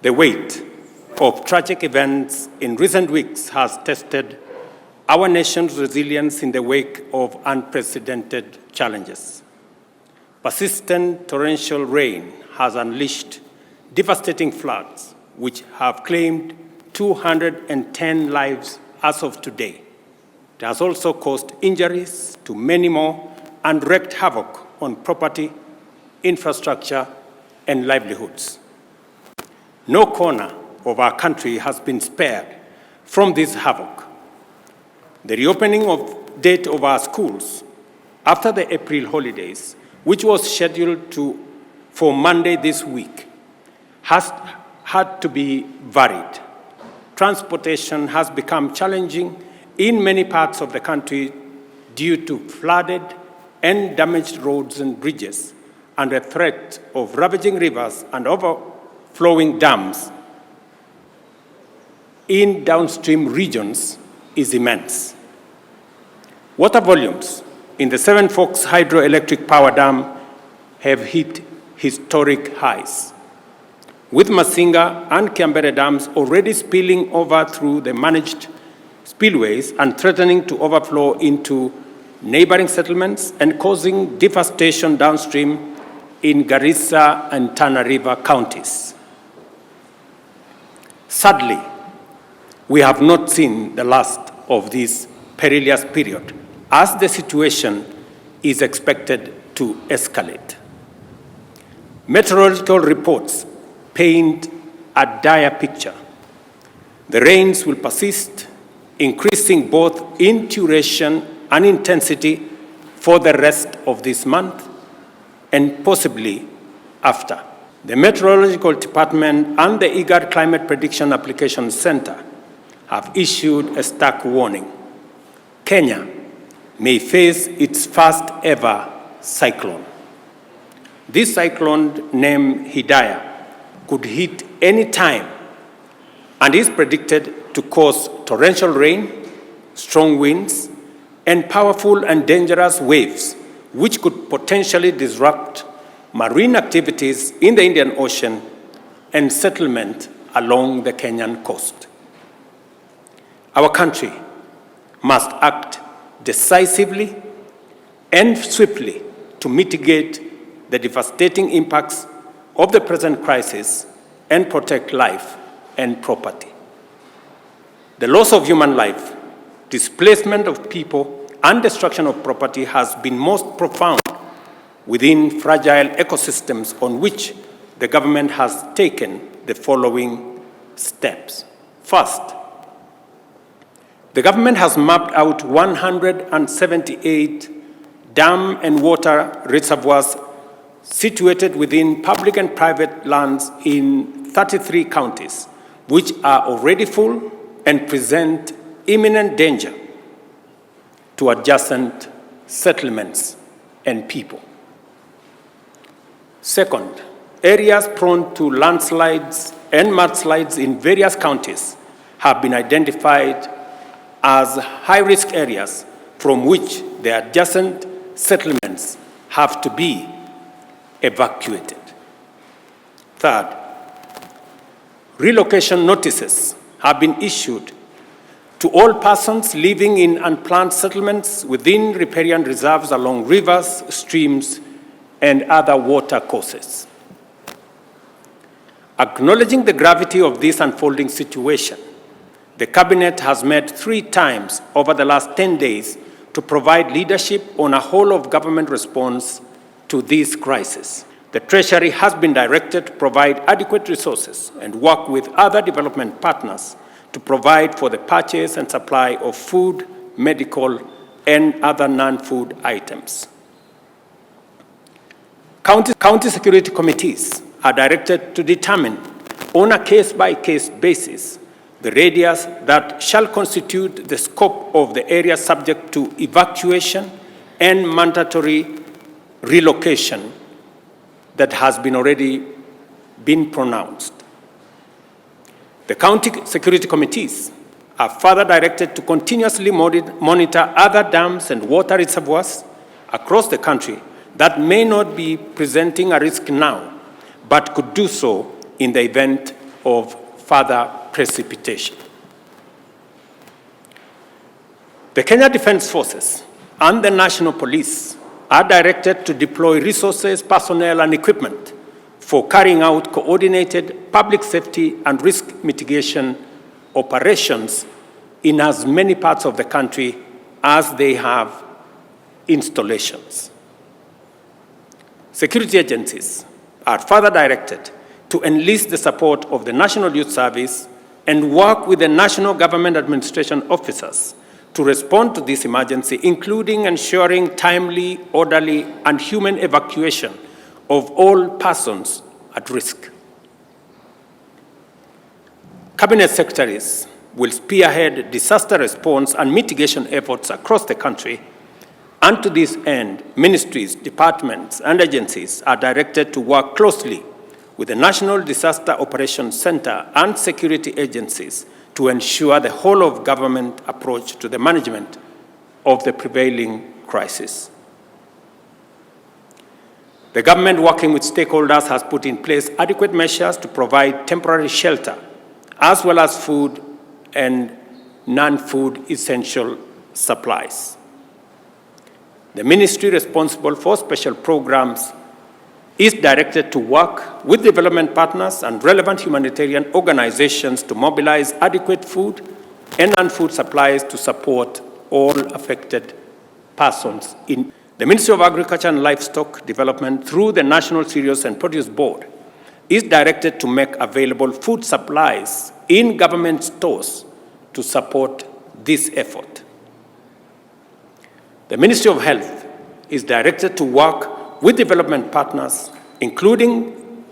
The weight of tragic events in recent weeks has tested our nation's resilience in the wake of unprecedented challenges. Persistent torrential rain has unleashed devastating floods, which have claimed 210 lives as of today. It has also caused injuries to many more and wreaked havoc on property, infrastructure, and livelihoods. No corner of our country has been spared from this havoc. The reopening date of our schools after the April holidays, which was scheduled for Monday this week, has had to be varied. Transportation has become challenging in many parts of the country due to flooded and damaged roads and bridges, and the threat of ravaging rivers and overflowing dams in downstream regions is immense. Water volumes in the Seven Forks Hydroelectric Power Dam have hit historic highs, with Masinga and Kiambere dams already spilling over through the managed spillways and threatening to overflow into neighboring settlements and causing devastation downstream in Garissa and Tana River counties. Sadly, we have not seen the last of this perilous period, as the situation is expected to escalate. Meteorological reports paint a dire picture. The rains will persist, increasing both in duration and intensity for the rest of this month and possibly after. The Meteorological Department and the IGAD Climate Prediction Application Center have issued a stark warning. Kenya may face its first ever cyclone. This cyclone, named Hidaya, could hit any time and is predicted to cause torrential rain, strong winds, and powerful and dangerous waves, which could potentially disrupt marine activities in the Indian Ocean and settlement along the Kenyan coast. Our country must act decisively and swiftly to mitigate the devastating impacts of the present crisis and protect life and property. The loss of human life, displacement of people, and destruction of property has been most profound within fragile ecosystems on which the government has taken the following steps. First, the government has mapped out 178 dam and water reservoirs situated within public and private lands in 33 counties, which are already full and present imminent danger to adjacent settlements and people. Second, areas prone to landslides and mudslides in various counties have been identified as high-risk areas from which the adjacent settlements have to be evacuated. Third, relocation notices have been issued to all persons living in unplanned settlements within riparian reserves along rivers, streams, and other water courses. Acknowledging the gravity of this unfolding situation, the Cabinet has met 3 times over the last 10 days to provide leadership on a whole-of-government response to this crisis. The Treasury has been directed to provide adequate resources and work with other development partners to provide for the purchase and supply of food, medical, and other non-food items. County security committees are directed to determine on a case-by-case basis the radius that shall constitute the scope of the area subject to evacuation and mandatory relocation that has already been pronounced. The county security committees are further directed to continuously monitor other dams and water reservoirs across the country that may not be presenting a risk now, but could do so in the event of further precipitation. The Kenya Defence Forces and the National Police are directed to deploy resources, personnel, and equipment for carrying out coordinated public safety and risk mitigation operations in as many parts of the country as they have installations. Security agencies are further directed to enlist the support of the National Youth Service and work with the national government administration officers to respond to this emergency, including ensuring timely, orderly, and human evacuation of all persons at risk. Cabinet secretaries will spearhead disaster response and mitigation efforts across the country, and to this end, ministries, departments, and agencies are directed to work closely with the National Disaster Operations Center and security agencies to ensure the whole-of-government approach to the management of the prevailing crisis. The government, working with stakeholders, has put in place adequate measures to provide temporary shelter, as well as food and non-food essential supplies. The ministry responsible for special programs is directed to work with development partners and relevant humanitarian organizations to mobilize adequate food and non-food supplies to support all affected persons. In the Ministry of Agriculture and Livestock Development, through the National Cereals and Produce Board, is directed to make available food supplies in government stores to support this effort. The Ministry of Health is directed to work with development partners, including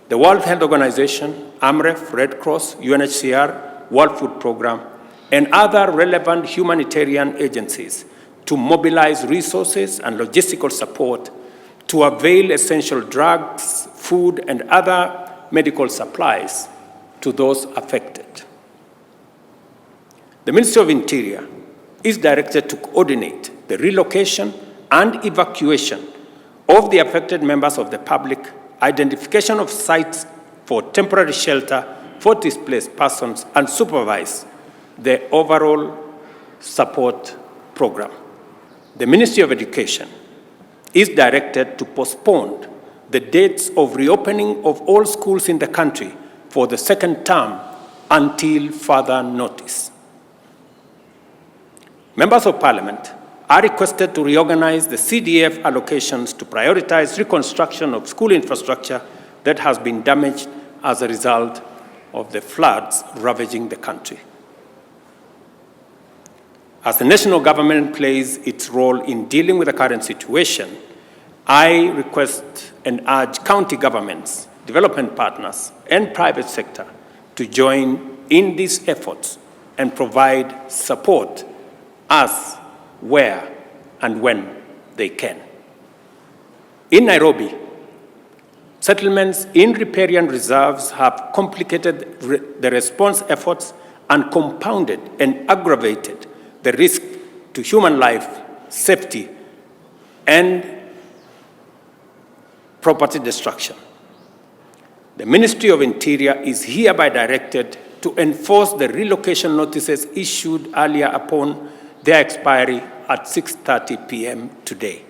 the World Health Organization, AMREF, Red Cross, UNHCR, World Food Programme, and other relevant humanitarian agencies to mobilize resources and logistical support to avail essential drugs, food, and other medical supplies to those affected. The Ministry of Interior is directed to coordinate the relocation and evacuation of the affected members of the public, identification of sites for temporary shelter for displaced persons, and supervise the overall support program. The Ministry of Education is directed to postpone the dates of reopening of all schools in the country for the second term until further notice. Members of Parliament are requested to reorganize the CDF allocations to prioritize reconstruction of school infrastructure that has been damaged as a result of the floods ravaging the country. As the national government plays its role in dealing with the current situation, I request and urge county governments, development partners, and private sector to join in these efforts and provide support as, where, and when they can. In Nairobi, settlements in riparian reserves have complicated the response efforts and compounded and aggravated the risk to human life, safety, and property destruction. The Ministry of Interior is hereby directed to enforce the relocation notices issued earlier upon their expiry at 6:30 p.m. today.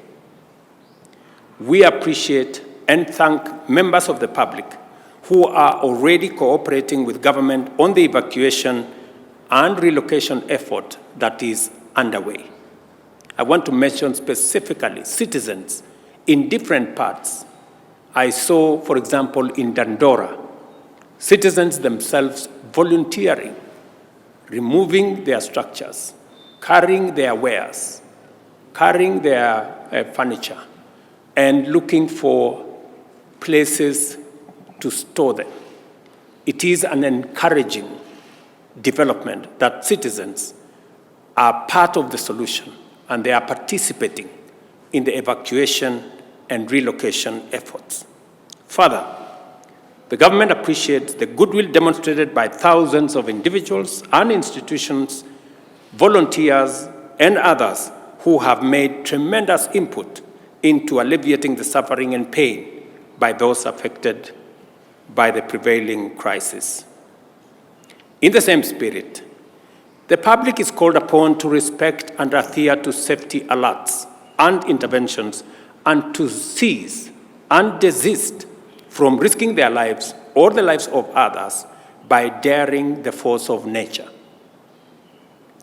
We appreciate and thank members of the public who are already cooperating with government on the evacuation and relocation effort that is underway. I want to mention specifically citizens in different parts. I saw, for example, in Dandora, citizens themselves volunteering, removing their structures, carrying their wares, carrying their furniture, and looking for places to store them. It is an encouraging development that citizens are part of the solution and they are participating in the evacuation and relocation efforts. Further, the government appreciates the goodwill demonstrated by thousands of individuals and institutions, volunteers, and others who have made tremendous input into alleviating the suffering and pain by those affected by the prevailing crisis. In the same spirit, the public is called upon to respect and adhere to safety alerts and interventions and to cease and desist from risking their lives or the lives of others by daring the force of nature.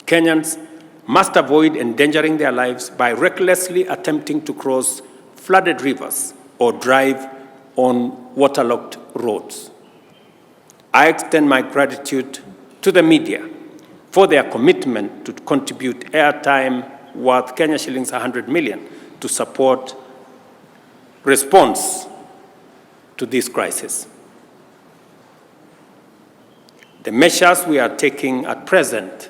Kenyans must avoid endangering their lives by recklessly attempting to cross flooded rivers or drive on waterlogged roads. I extend my gratitude to the media for their commitment to contribute airtime worth Kenya shillings 100 million to support response to this crisis. The measures we are taking at present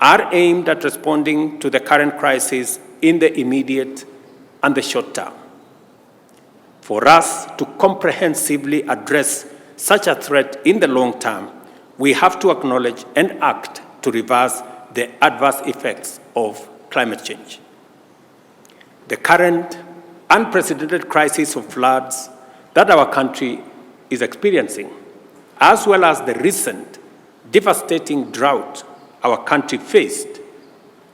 are aimed at responding to the current crisis in the immediate and the short term. For us to comprehensively address such a threat in the long term, we have to acknowledge and act to reverse the adverse effects of climate change. The current unprecedented crisis of floods that our country is experiencing, as well as the recent devastating drought our country faced,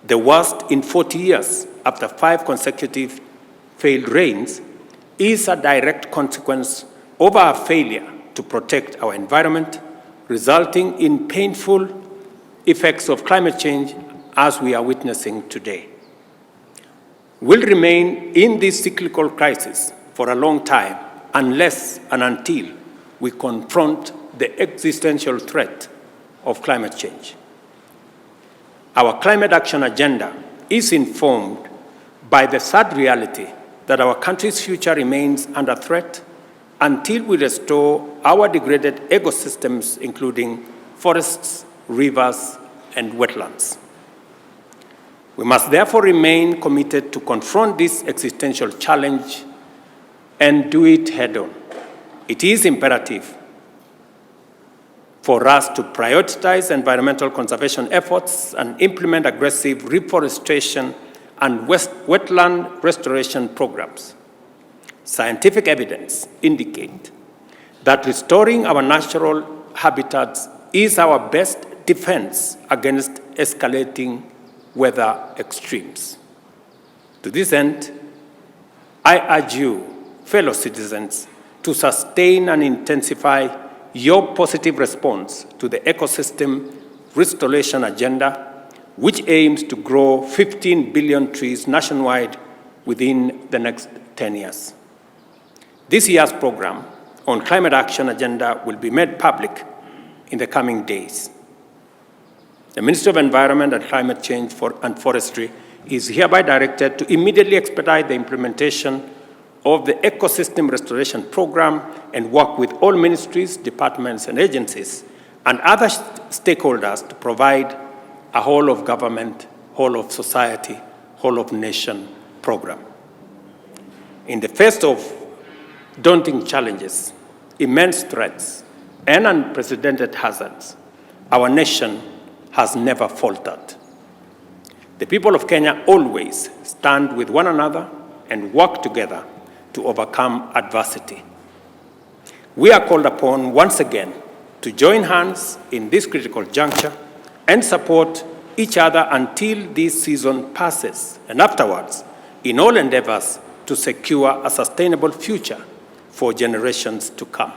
the worst in 40 years after 5 consecutive failed rains, is a direct consequence of our failure to protect our environment, resulting in painful effects of climate change as we are witnessing today. We'll remain in this cyclical crisis for a long time unless and until we confront the existential threat of climate change. Our climate action agenda is informed by the sad reality that our country's future remains under threat until we restore our degraded ecosystems, including forests, rivers, and wetlands. We must therefore remain committed to confront this existential challenge and do it head-on. It is imperative for us to prioritize environmental conservation efforts and implement aggressive reforestation and wetland restoration programs. Scientific evidence indicates that restoring our natural habitats is our best defense against escalating weather extremes. To this end, I urge you, fellow citizens, to sustain and intensify your positive response to the ecosystem restoration agenda, which aims to grow 15 billion trees nationwide within the next 10 years. This year's program on climate action agenda will be made public in the coming days. The Ministry of Environment and Climate Change and Forestry is hereby directed to immediately expedite the implementation of the Ecosystem Restoration Program and work with all ministries, departments, and agencies and other stakeholders to provide a whole of government, whole of society, whole of nation program. In the face of daunting challenges, immense threats, and unprecedented hazards, our nation has never faltered. The people of Kenya always stand with one another and work together to overcome adversity. We are called upon once again to join hands in this critical juncture and support each other until this season passes, and afterwards, in all endeavors to secure a sustainable future for generations to come.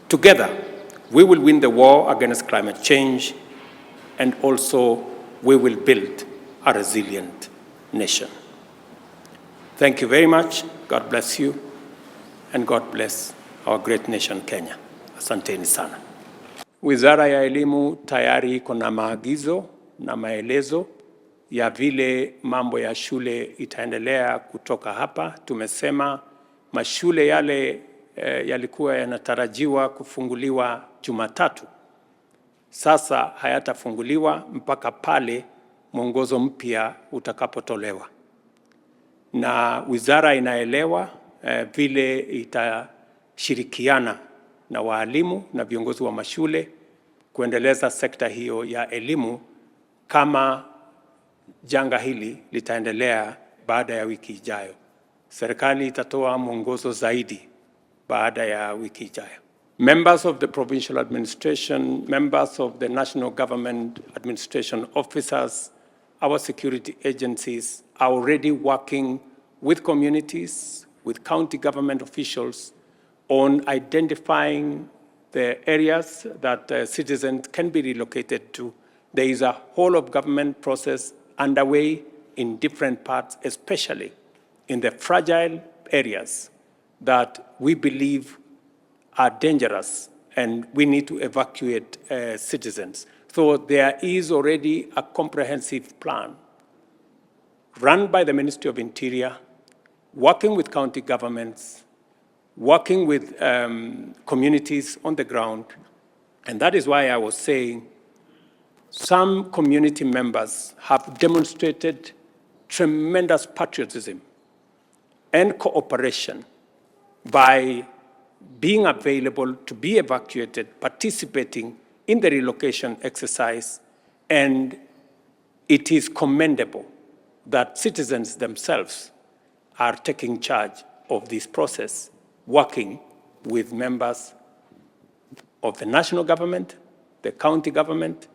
Together, we will win the war against climate change, and also we will build a resilient nation. Thank you very much. God bless you, and God bless our great nation, Kenya. Asanteni sana. Wizara ya Elimu tayari iko na maagizo na maelezo ya vile mambo ya shule itaendelea kutoka hapa. Tumesema mashule yale yalikuwa yanatarajiwa kufunguliwa Jumatatu, sasa hayatafunguliwa mpaka pale mwongozo mpya utakapotolewa. Na wizara inaelewa vile itashirikiana na walimu na viongozi wa mashule kuendeleza sekta hiyo ya elimu kama janga hili litaendelea baada ya wiki ijayo. Serikali itatoa mwongozo zaidi baada ya wiki ijayo. members of the provincial administration, members of the national government administration officers, our security agencies are already working with communities, with county government officials on identifying the areas that citizens can be relocated to. There is a whole of government process underway in different parts, especially in the fragile areas that we believe are dangerous and we need to evacuate citizens. So there is already a comprehensive plan run by the Ministry of Interior, working with county governments, working with communities on the ground. And that is why I was saying some community members have demonstrated tremendous patriotism and cooperation by being available to be evacuated, participating in the relocation exercise, and it is commendable that citizens themselves are taking charge of this process, working with members of the national government, the county government,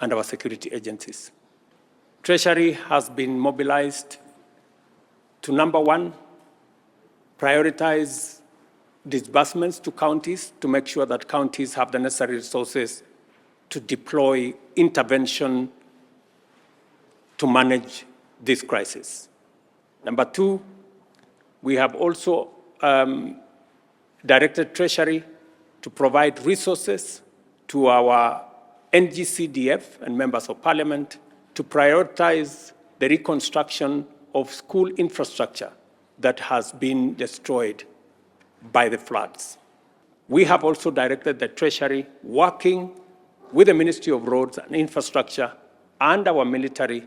and our security agencies. Treasury has been mobilized to, number one, prioritize disbursements to counties to make sure that counties have the necessary resources to deploy intervention to manage this crisis. Number two, we have also directed Treasury to provide resources to our NGCDF and members of parliament to prioritize the reconstruction of school infrastructure that has been destroyed by the floods. We have also directed the Treasury, working with the Ministry of Roads and Infrastructure and our military,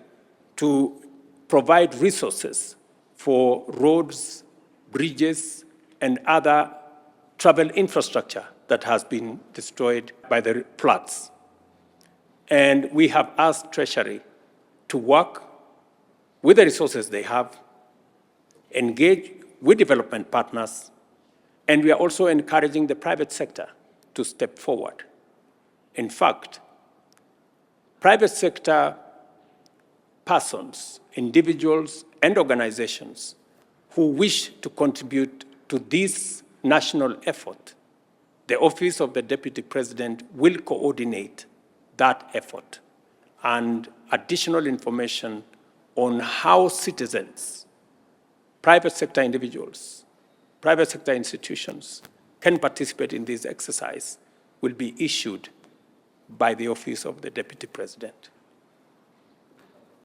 to provide resources for roads, bridges, and other travel infrastructure that has been destroyed by the floods. And we have asked Treasury to work with the resources they have, engage with development partners, and we are also encouraging the private sector to step forward. In fact, private sector persons, individuals, and organizations who wish to contribute to this national effort, the Office of the Deputy President will coordinate that effort, and additional information on how citizens, private sector individuals, private sector institutions can participate in this exercise will be issued by the Office of the Deputy President.